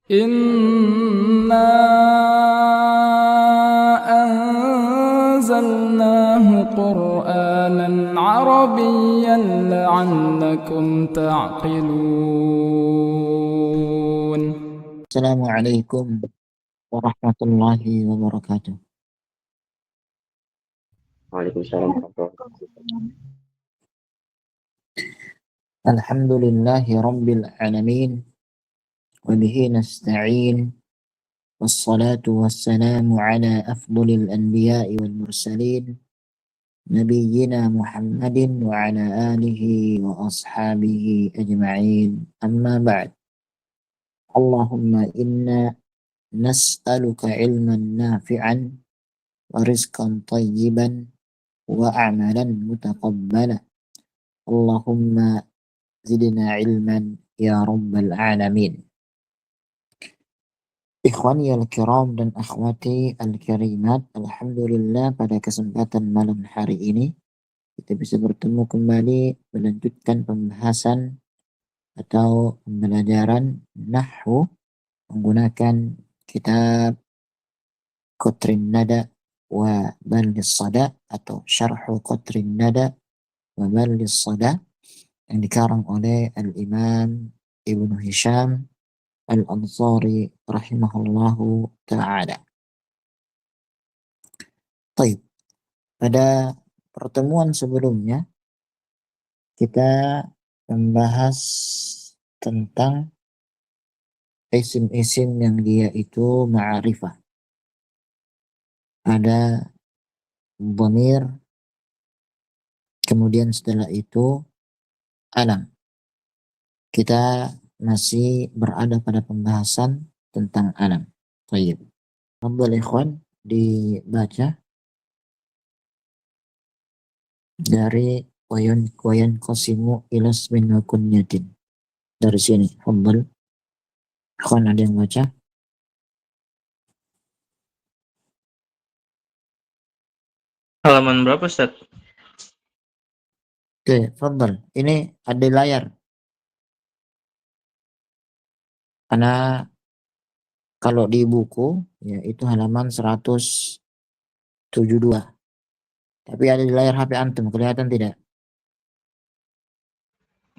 إنا أنزلناه قرآنا عربيا لعلكم تعقلون. السلام عليكم ورحمة الله وبركاته. Waalaikumsalam warahmatullahi wabarakatuh. الحمد لله رب العالمين وبه نستعين والصلاة والسلام على أفضل الأنبياء والمرسلين نبينا محمد وعلى آله وأصحابه أجمعين أما بعد اللهم إنا نسألك علما نافعا ورزقا طيبا وأعمالا متقبلا اللهم زدنا علما ya rabbal alamin. Ikhwani al-kiram dan akhwati al-karimat, alhamdulillah pada kesempatan malam hari ini kita bisa bertemu kembali melanjutkan pembahasan atau pembelajaran nahwu menggunakan kitab Qutrin Nada wa Ballis Sada atau Syarhu Qutrin Nada wa Ballis Sada yang dikarang oleh Al-Imam Ibnu Hisham Al-Ansari rahimahullahu ta'ala. Baik, pada pertemuan sebelumnya kita membahas tentang isim-isim yang dia itu ma'rifah. Ada dhamir, kemudian setelah itu alam. Kita masih berada pada pembahasan tentang alam. Baik. Fadhal ikhwan dibaca dari wayan qasimu ilas min kunyatin. Dari sini, fadhal. Ikhwan ada yang baca? Halaman berapa, Ustaz? Oke, fadhal. Ini ada layar. Karena kalau di buku ya itu halaman 172. Tapi ada di layar HP antum, kelihatan tidak?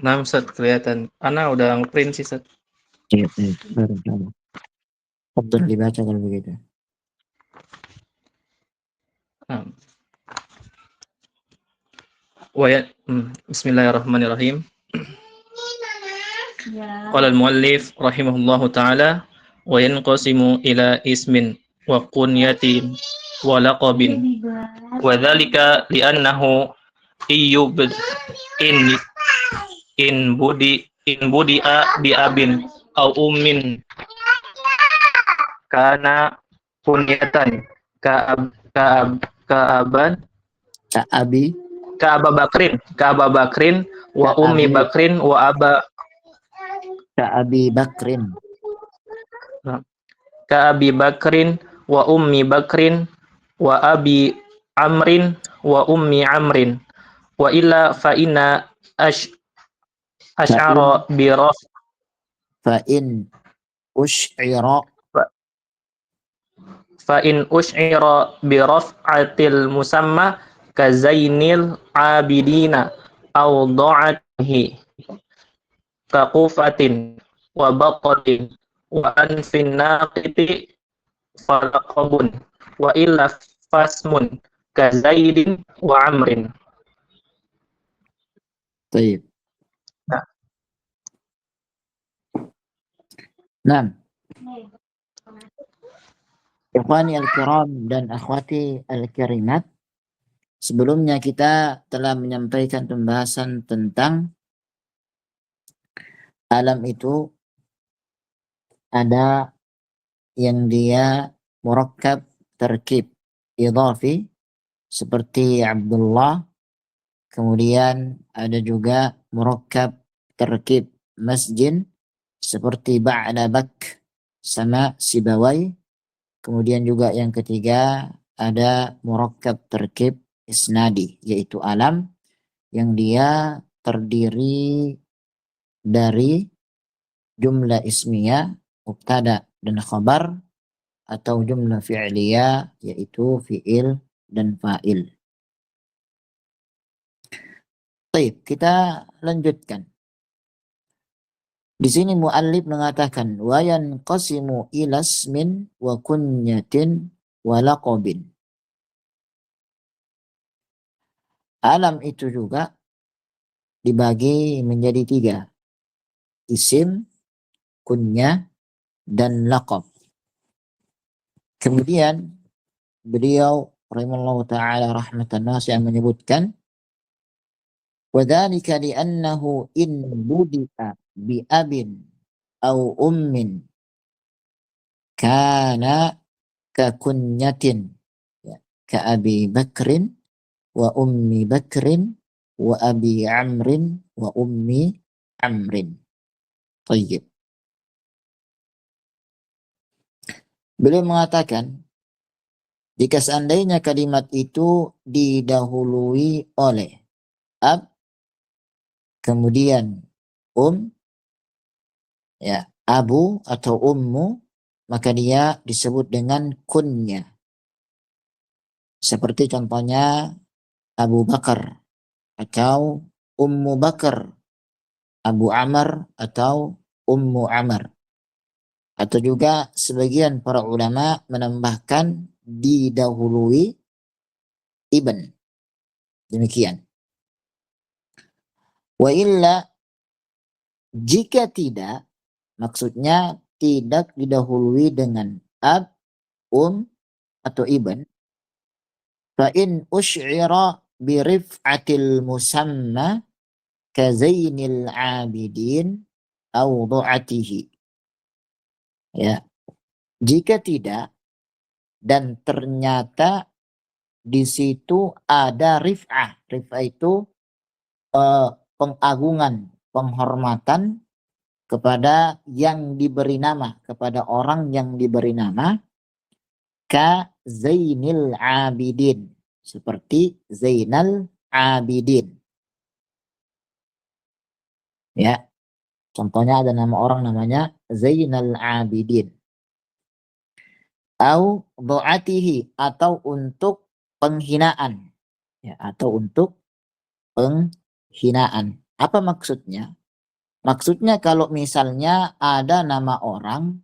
Nah, Ustaz, kelihatan. Ana udah ngeprint sih, Ustaz. Iya, baru coba. Fadhal dibaca kalau begitu. Nah. Bismillahirrahmanirrahim. Qala al-muallif rahimahullahu ta'ala wa yanqasimu ila ismin wa kunyatin wa laqabin wa dhalika li'annahu iyub in budi'a bi abin au ummin kana kunyatan ka'aban Ka'aba Bakrin wa Ummi Bakrin wa Aba Ka'abi Bakrin. Ka'abi Bakrin wa Ummi Bakrin wa Abi Amrin wa Ummi Amrin wa illa fa inna asy'ara bi raf fa in usy'ira bi raf'atil musamma ka Zainil Abidina aw dha'atihi ka Qufatin wa Baqatin wa anfin naqiti falaqabun wa illa fasmun ka Zaidin wa Amrin. Baik. Nah. Ikhwani al-kiram dan akhwati al-karimat, sebelumnya kita telah menyampaikan pembahasan tentang alam itu ada yang dia murakkab terkib idhafi seperti Abdullah, kemudian ada juga murakkab terkib masjid seperti Ba'labak sama Sibawai. Kemudian juga yang ketiga ada murakkab terkib isnadi, yaitu alam yang dia terdiri dari jumlah ismiyah mubtada dan khabar, atau jumlah fi'liyah yaitu fi'il dan fa'il. Baik, kita lanjutkan. Di sini muallif mengatakan wa yanqasimu ila ismin wa kunyatin wa laqabin. Alam itu juga dibagi menjadi 3. Isim, kunyah, dan laqab. Kemudian beliau rahimahullah ta'ala rahmatan wasi'ah menyebutkan وَذَلِكَ لِأَنَّهُ إِنْ بُدِئَ بِأَبٍ أَوْ أُمٍّ كَانَ كَكُنْيَةٍ كَأَبِي بَكْرٍ وَأُمِّ بَكْرٍ وَأَبِي عَمْرٍ وَأُمِّ عَمْرٍ. طيب. Beliau mengatakan jika seandainya kalimat itu didahului oleh ab, kemudian ya, abu atau ummu, maka dia disebut dengan kunya. Seperti contohnya Abu Bakar atau Ummu Bakar, Abu Amr atau Ummu Amr. Atau juga sebagian para ulama menambahkan didahului ibn. Demikian. Wa illa, jika tidak, maksudnya tidak didahului dengan ab, atau ibn, fa in usy'ira bi rif'atil musamma ka zainil abidin au du'atihi. Ya, jika tidak dan ternyata di situ ada rif'ah. Rif'ah itu pengagungan, penghormatan kepada yang diberi nama, kepada orang yang diberi nama, ka Zainil Abidin, seperti Zainal Abidin. Ya, contohnya ada nama orang namanya Zainal Abidin. Au do'atihi, atau untuk penghinaan. Ya, atau untuk penghinaan. Apa maksudnya? Maksudnya kalau misalnya ada nama orang,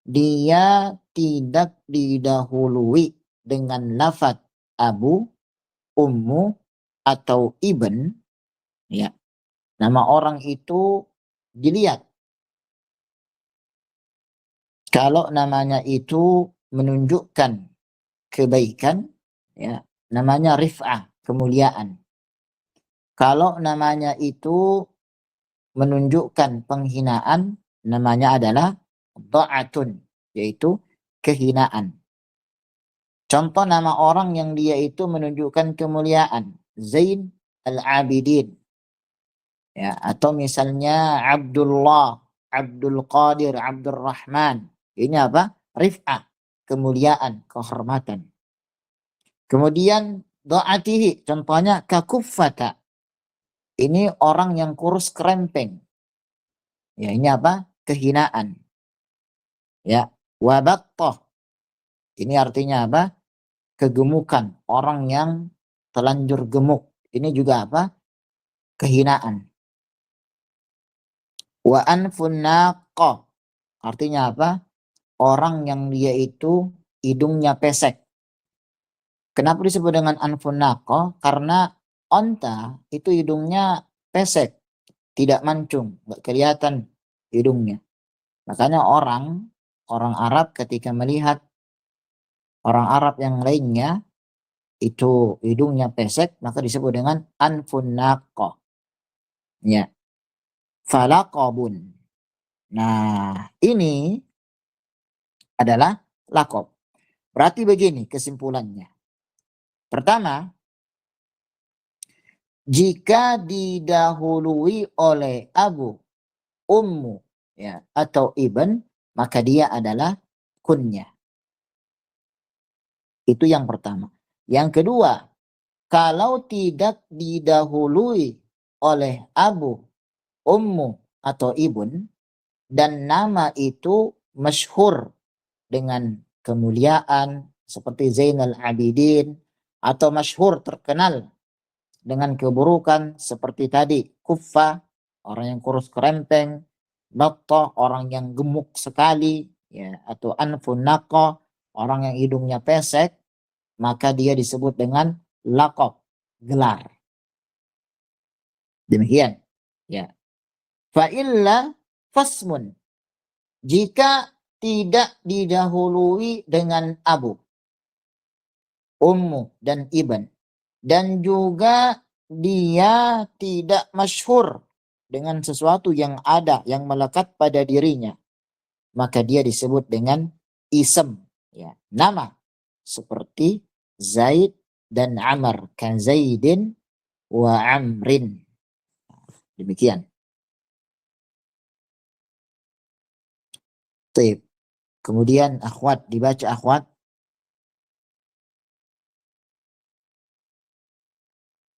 dia tidak didahului dengan lafaz abu, ummu, atau ibn, ya, nama orang itu dilihat. Kalau namanya itu menunjukkan kebaikan, ya, namanya rif'ah, kemuliaan. Kalau namanya itu menunjukkan penghinaan, namanya adalah dha'atun, yaitu kehinaan. Contoh nama orang yang dia itu menunjukkan kemuliaan, Zain al-Abidin. Ya, atau misalnya Abdullah, Abdul Qadir, Abdul Rahman. Ini apa? Rif'ah, kemuliaan, kehormatan. Kemudian dha'atihi, contohnya kakuffata. Ini orang yang kurus kerempeng. Ya, ini apa? Kehinaan. Ya, wabattah. Ini artinya apa? Kegemukan, orang yang telanjur gemuk. Ini juga apa? Kehinaan. Wa anfun naqah. Artinya apa? Orang yang dia itu hidungnya pesek. Kenapa disebut dengan anfun naqah? Karena onta itu hidungnya pesek, tidak mancung, nggak kelihatan hidungnya. Makanya orang Arab ketika melihat orang Arab yang lainnya itu hidungnya pesek, maka disebut dengan anfun naqah. Ya. Falaqabun. Nah, ini adalah laqab. Berarti begini kesimpulannya. Pertama, jika didahului oleh abu, ummu, ya, atau ibn, maka dia adalah kunyah. Itu yang pertama. Yang kedua, kalau tidak didahului oleh abu, ummu, atau ibn, dan nama itu masyhur dengan kemuliaan seperti Zainal Abidin, atau masyhur terkenal dengan keburukan seperti tadi Kuffa, orang yang kurus kerempeng, Battah, orang yang gemuk sekali, ya, atau Anfun Naqa, orang yang hidungnya pesek, maka dia disebut dengan laqab, gelar. Demikian, ya. Fa illa fasmun, jika tidak didahului dengan abu, ummu dan ibn, dan juga dia tidak masyhur dengan sesuatu yang ada, yang melekat pada dirinya, maka dia disebut dengan ism, ya, nama, seperti Zaid dan Amr, kan Zaidin wa Amrin. Demikian. Baik. Kemudian akhwat, dibaca akhwat.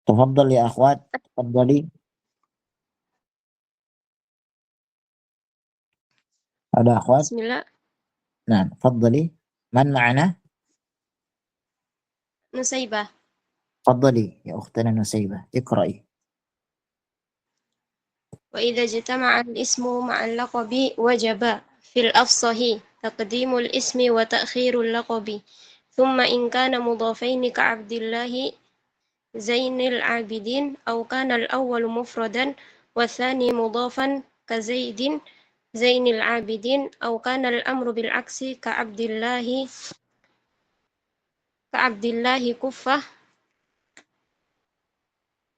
Tafadhal ya akhwat, tafadhali. Ada akhwat? Bismillah. Nah, tafadhali. Man ma'ana? Nusaybah. تفضلي يا أختنا نسيبة اقرأي. وإذا اجتمع الاسم مع اللقب وجب في الأفصح تقديم الاسم وتأخير اللقب ثم إن كان مضافين كعبد الله زين العابدين أو كان الأول مفردا والثاني مضافا كزيد زين العابدين أو كان الأمر بالعكس كعبد الله كفة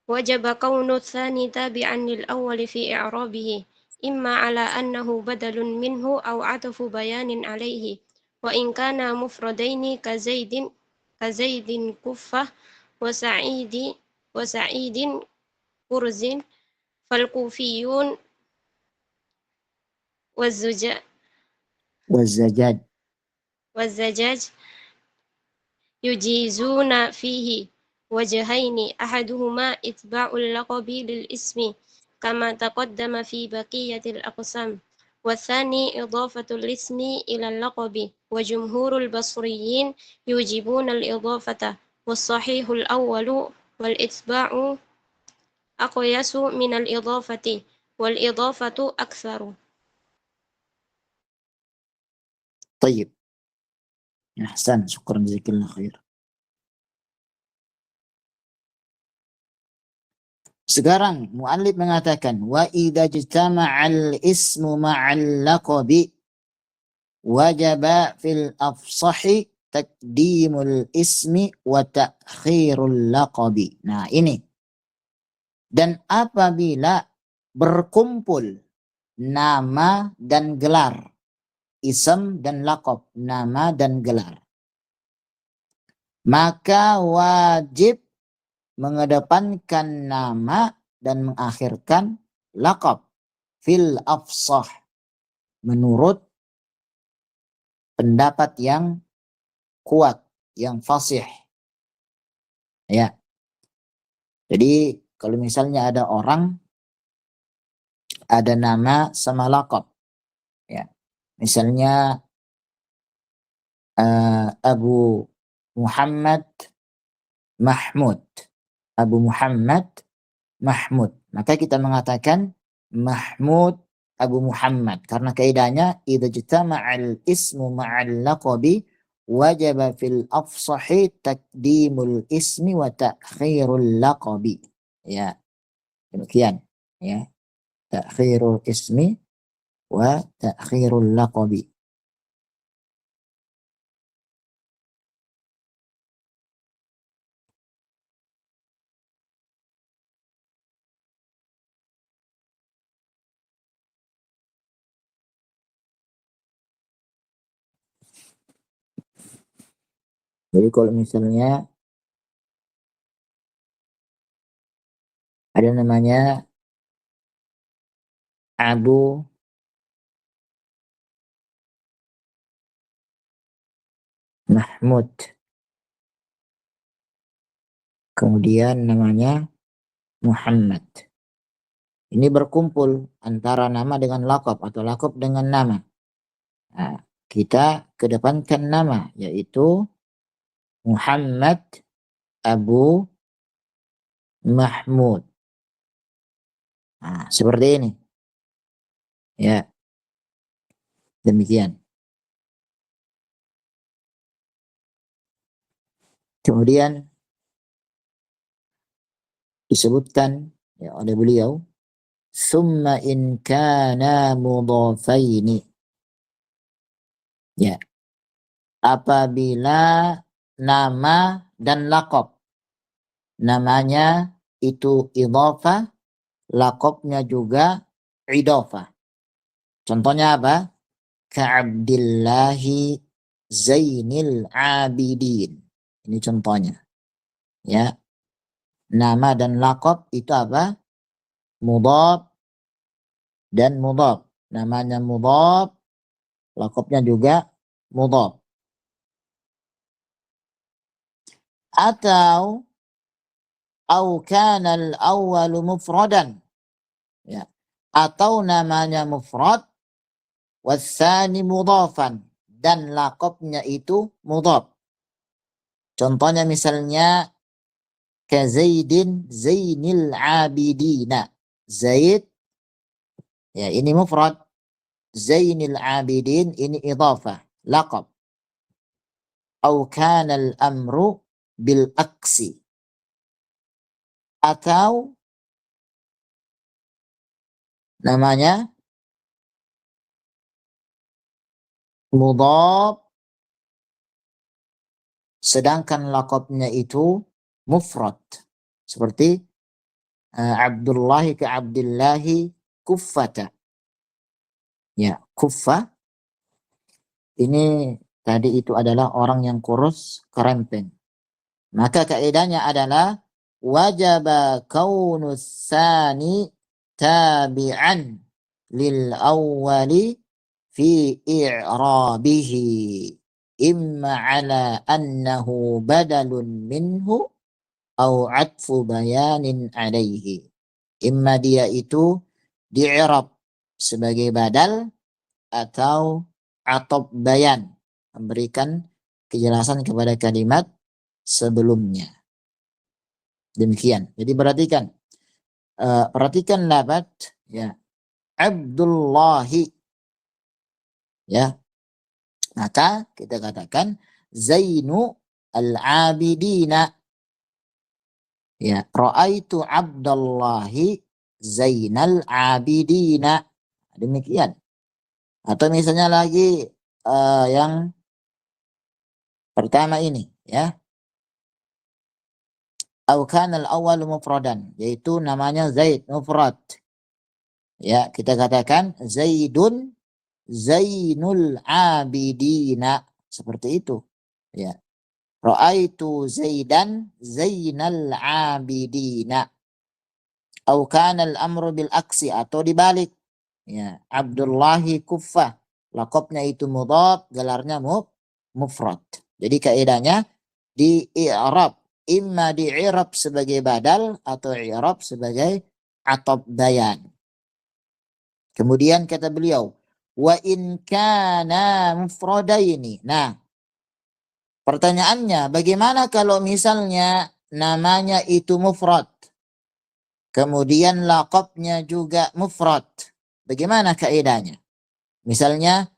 وجب كون الثاني تابعا للأول في إعرابه إما على أنه بدل منه أو عطف بيان عليه وإن كان مفردين كزيد كفة وسعيد كرز فالكوفيون والزجاج يجيزون فيه وجهين أحدهما إتباع اللقب للاسم كما تقدم في بقية الأقسام والثاني إضافة الاسم إلى اللقب وجمهور البصريين يوجبون الإضافة والصحيح الأول والإتباع أقيس من الإضافة والإضافة أكثر. طيب. أحسن, syukran jazakallahu khair. Sekarang muallif mengatakan wa idza ijtama'al ismu ma'al laqabi wajaba fil afsahi taqdimul ismi wa ta'khirul laqabi. Nah, ini. Dan apabila berkumpul nama dan gelar, ism dan laqab, nama dan gelar, maka wajib mengedepankan nama dan mengakhirkan laqab fil afsah, menurut pendapat yang kuat, yang fasih. Ya. Jadi kalau misalnya ada orang ada nama sama laqab, ya. Misalnya Abu Muhammad Mahmud. Abu Muhammad Mahmud. Maka kita mengatakan Mahmud Abu Muhammad. Karena kaidahnya idza jitama'al ismu ma'al laqabi wajaba fil afsahi taqdimul ismi wa ta'khirul laqabi. Ya. Demikian, ya. Ta'khirul ismi wa ta'khirul laqabi. Jadi kalau misalnya ada namanya Abu Mahmud, kemudian namanya Muhammad. Ini berkumpul antara nama dengan laqab atau laqab dengan nama. Nah, kita kedepankan nama, yaitu Muhammad Abu Mahmud. Nah, seperti ini. Ya, demikian. Kemudian disebutkan ya, oleh beliau, summa in kana mudhafaini. Ya, apabila nama dan laqab. Namanya itu idhafah, laqabnya juga idhafah. Contohnya apa? Ka'abdillahi Zainil Abidin. Ini contohnya. Ya. Nama dan laqab itu apa? Mudhaf dan mudhaf. Namanya mudhaf, laqabnya juga mudhaf. Atau kana al-awwalu mufradan. Ya. Atau namanya mufrad wasani mudhafan, dan laqabnya itu mudhaf. Contohnya misalnya ka Zaidin Zainil Abidina. Zaid ya ini mufrad, Zainil Abidin ini idhafah, laqab. Au kana al-amru bil aksi. Atau namanya mudhaf sedangkan laqabnya itu mufrad. Seperti Abdullahi ke Abdillahi kuffata. Ya, kuffah ini tadi itu adalah orang yang kurus, kerempeng. Maka kaidahnya adalah wajaba kaunus sani tabi'an lil awwali fi i'rabihi imma ala annahu badalun minhu au atfu bayanin alaihi. Imma dia itu di'irab sebagai badal atau atop bayan, memberikan kejelasan kepada kalimat sebelumnya. Demikian. Jadi perhatikan lafaz ya. Abdullahi ya. Maka kita katakan Zainu al-Abidina. Ya, ra'aitu Abdullahi Zainal Abidina. Demikian. Atau misalnya lagi yang pertama ini ya. Au kana al-awwal mufradan, yaitu namanya Zaid mufrad. Ya, kita katakan Zaidun Zainul Abidina, seperti itu. Ya. Ra'aitu Zaidan Zainal Abidina. Au kana al-amru bil aksi, atau dibalik. Ya, Abdullahi kuffah, laqabnya itu mudhaf, gelarnya mufrad. Jadi kaidahnya di i'rab, imma di i'rab sebagai badal atau i'rab sebagai atop bayan. Kemudian kata beliau, wa in kana mufradaini. Nah, pertanyaannya, bagaimana kalau misalnya namanya itu mufrad, kemudian laqabnya juga mufrad? Bagaimana kaidahnya? Misalnya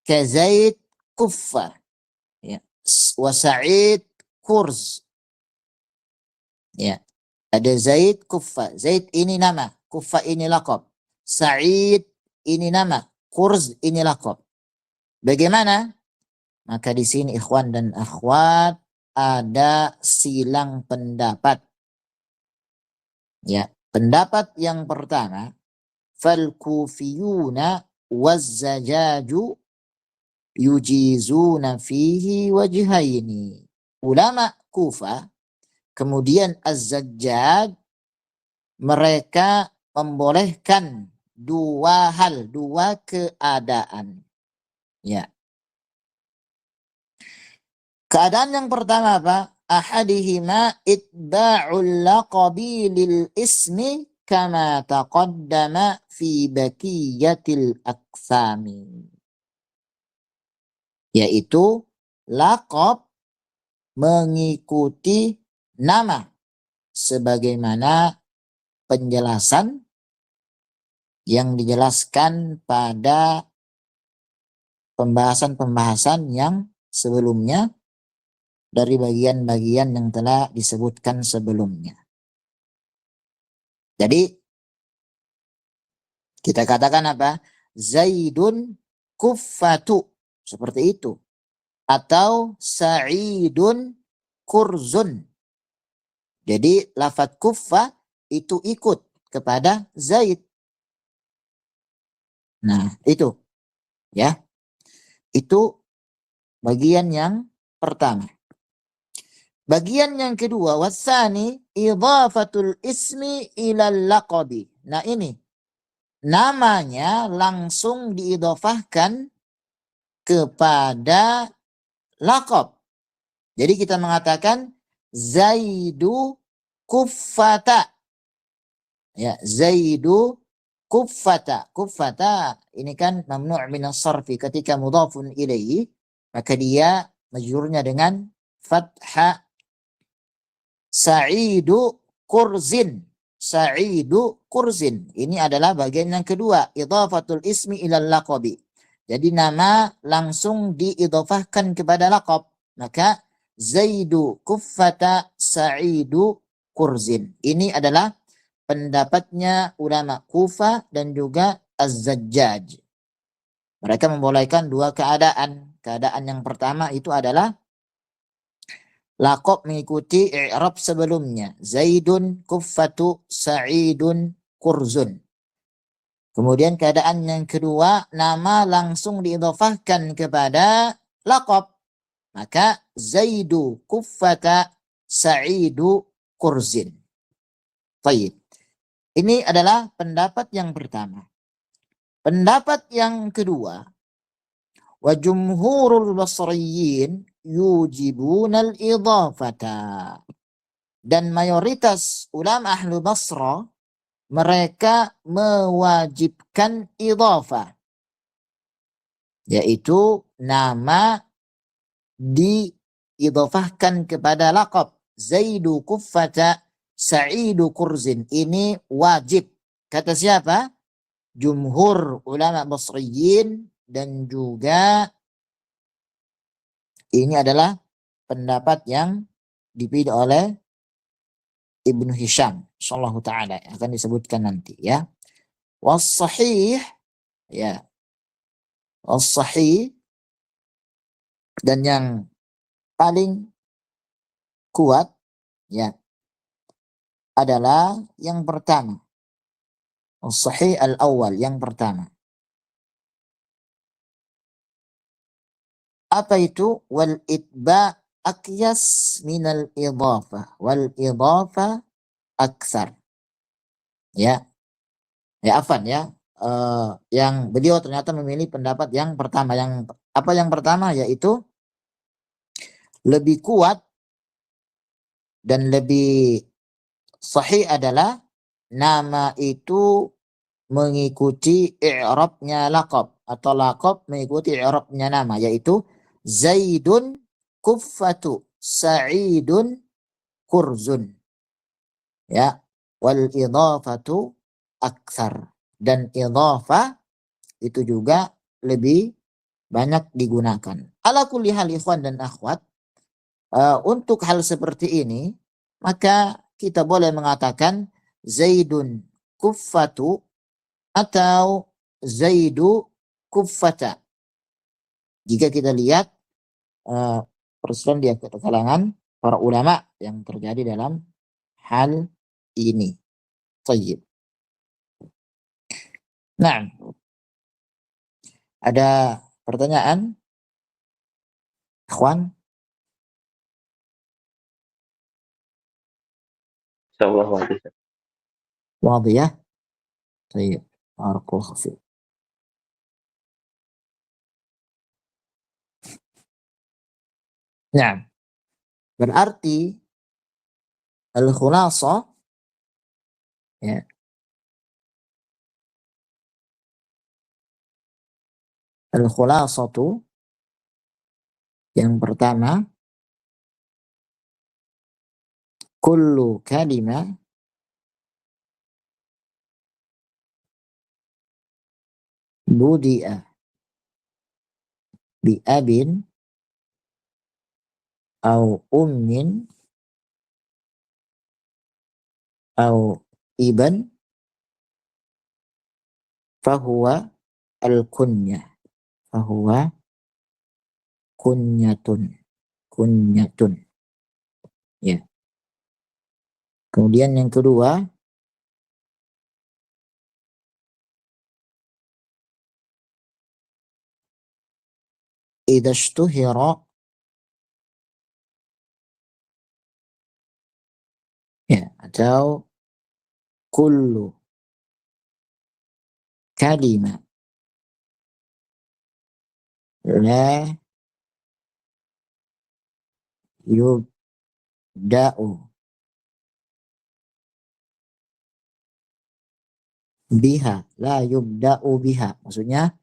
ka Zaid kuffah ya, wa Sa'id kurz. Ya. Ada Zaid kuffah. Zaid ini nama, kuffah ini laqab. Sa'id ini nama, kurz ini laqab. Bagaimana? Maka di sini ikhwan dan akhwat ada silang pendapat. Ya, pendapat yang pertama, fal kufiyuna wazzajaju yujizuna fihi wajhaini. Ulama Kufah kemudian Az-Zajjaj mereka membolehkan dua hal, dua keadaan. Ya. Keadaan yang pertama apa? Ahadihima itba'ul laqabi lil ismi kama taqaddama fi baqiyatil aqsami. yaitu laqab mengikuti nama sebagaimana penjelasan yang dijelaskan pada pembahasan-pembahasan yang sebelumnya dari bagian-bagian yang telah disebutkan sebelumnya. Jadi kita katakan apa? Zaidun kuffatu, seperti itu. Atau Sa'idun kurzun. Jadi lafadz kuffa itu ikut kepada Zaid. Nah, itu ya. Itu bagian yang pertama. Bagian yang kedua, wasani idhafatul ismi ilal laqabi. Nah, ini namanya langsung diidhafahkan kepada laqab. Jadi kita mengatakan Zaidu kuffata. Ya, Zaidu kuffata. Kuffata ini kan mamnu' minas sarfi, ketika mudhafun ilaihi maka dia majrurnya dengan fathah. Sa'idu kurzin. Sa'idu kurzin. Ini adalah bagian yang kedua, idhafatul ismi ilal laqabi. Jadi nama langsung diidhafahkan kepada laqab. Maka Zaidu kuffata Sa'idu kurzin. Ini adalah pendapatnya ulama Kufa dan juga Az-Zajjaj. Mereka membolehkan dua keadaan. Keadaan yang pertama itu adalah laqab mengikuti i'rab sebelumnya. Zaidun kuffatu Sa'idun kurzun. Kemudian keadaan yang kedua, nama langsung diidhafahkan kepada laqab. Maka Zaidu kuffata Sa'idu kurzin. Baik. Ini adalah pendapat yang pertama. Pendapat yang kedua, wa jumhurul basriyin yujibunal idhafata. Dan mayoritas ulama ahlu Basra mereka mewajibkan idhafah, yaitu nama diidhafahkan kepada laqab. Zaidu kuffata Sa'idu kurzin. Ini wajib. Kata siapa? Jumhur ulama Basriyin, dan juga ini adalah pendapat yang dipilih oleh Ibnu Hisham sallallahu taala, akan disebutkan nanti ya. Was-sahih ya. Was-sahih, dan yang paling kuat ya adalah yang pertama. Was-sahih al-awwal, yang pertama. Apa itu? Wal itba akyas minal idhafah wal idhafah aksar. Ya. Ya afan ya. Yang beliau ternyata memilih pendapat yang pertama. Yang apa yang pertama? Yaitu lebih kuat dan lebih sahih adalah nama itu mengikuti i'rabnya laqab, atau laqab mengikuti i'rabnya nama, yaitu Zaidun kuffatu Sa'idun kurzun. Ya, wal idhafatu aktsar, dan idhafah itu juga lebih banyak digunakan. Ala kulli hal ikhwan dan akhwat, untuk hal seperti ini maka kita boleh mengatakan Zaidun kuffatu atau Zaidu kuffata. Jika kita lihat perselisihan di kalangan para ulama yang terjadi dalam hal ini. Tayyib. Nah, ada pertanyaan, ikhwan? Insyaallah wajib. Wadih ya? Tayyib. Barakallahu fiik. Nah, berarti al-khulasah ya, al-khulasatu Yang pertama, kullu kalima budi'a bi abin au ummin au iban fahuwa al-kunyah. Fahuwa kunyatun. Kunyatun. Ya. Kemudian yang kedua, idza ishtuhira, ya, atau kullu kalima la yubda'u biha, la yubda'u biha. Maksudnya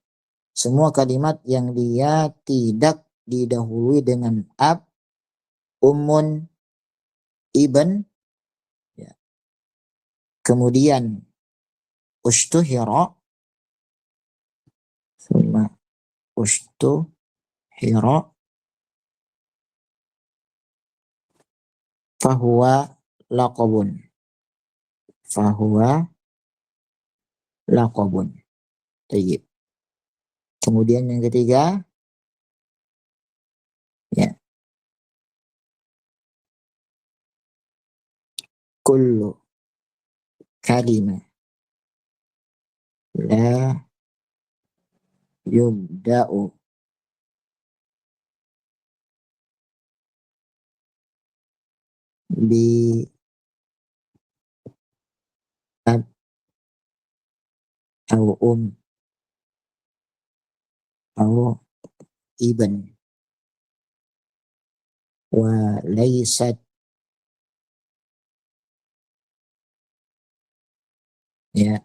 semua kalimat yang dia tidak didahului dengan ab, umun, iban, ya. Kemudian ushtuhira, summa ushtuhira, fahuwa laqabun. Fahuwa laqabun. Tayyib. Kemudian yang ketiga, ya, kullu kalima la yubda'u bi ab au au iban wa laysat, ya,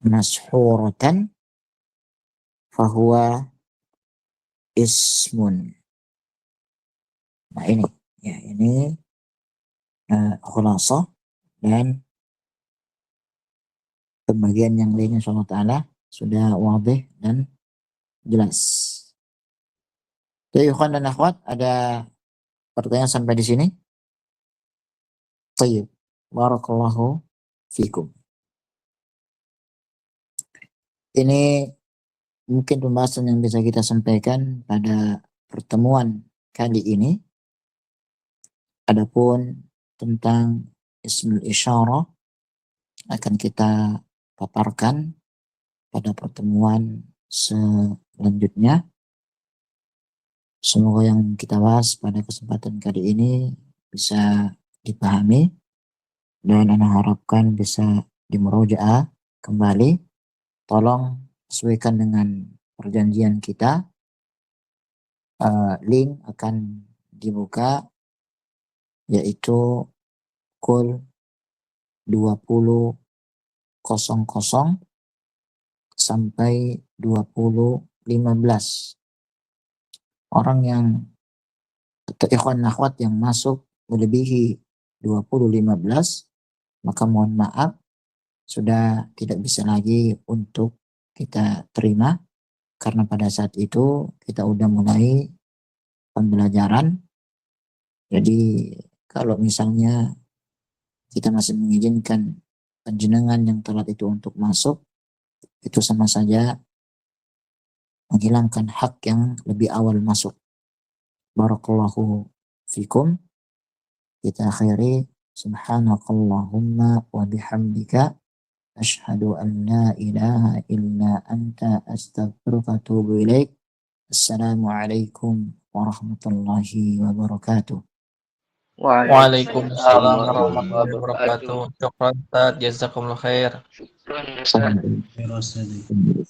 mashhuratan fahuwa ismun. Nah ini, ya, ini khulasah, dan pembagian yang lainnya insyaallah taala sudah wadih dan jelas. Jadi ikhwan dan akhwat, ada pertanyaan sampai di sini? Tayyib. Barakallahu fikum. Ini mungkin pembahasan yang bisa kita sampaikan pada pertemuan kali ini. Adapun tentang ismul isyarah akan kita paparkan pada pertemuan selanjutnya. Semoga yang kita bahas pada kesempatan kali ini bisa dipahami, dan ana harapkan bisa dimurojaah kembali. Tolong sesuaikan dengan perjanjian kita. Link akan dibuka, yaitu kul 20.00 sampai 20.15. Orang yang atau ikhwan akhwat yang masuk melebihi 20.15, maka mohon maaf, sudah tidak bisa lagi untuk kita terima, karena pada saat itu kita udah mulai pembelajaran. Jadi kalau misalnya kita masih mengizinkan panjenengan yang telat itu untuk masuk, itu sama saja menghilangkan hak yang lebih awal masuk. Barakallahu fikum. Kita akhiri, subhanakallahumma wa bihamdika asyhadu an la ilaha illa anta astaghfiruka wa atubu ilaik. Assalamualaikum warahmatullahi wabarakatuh. Waalaikumsalam warahmatullahi warahmatullahi wabarakatuh. Syukran Ustaz, jazakumullah khair. Syukran. Assalamualaikum.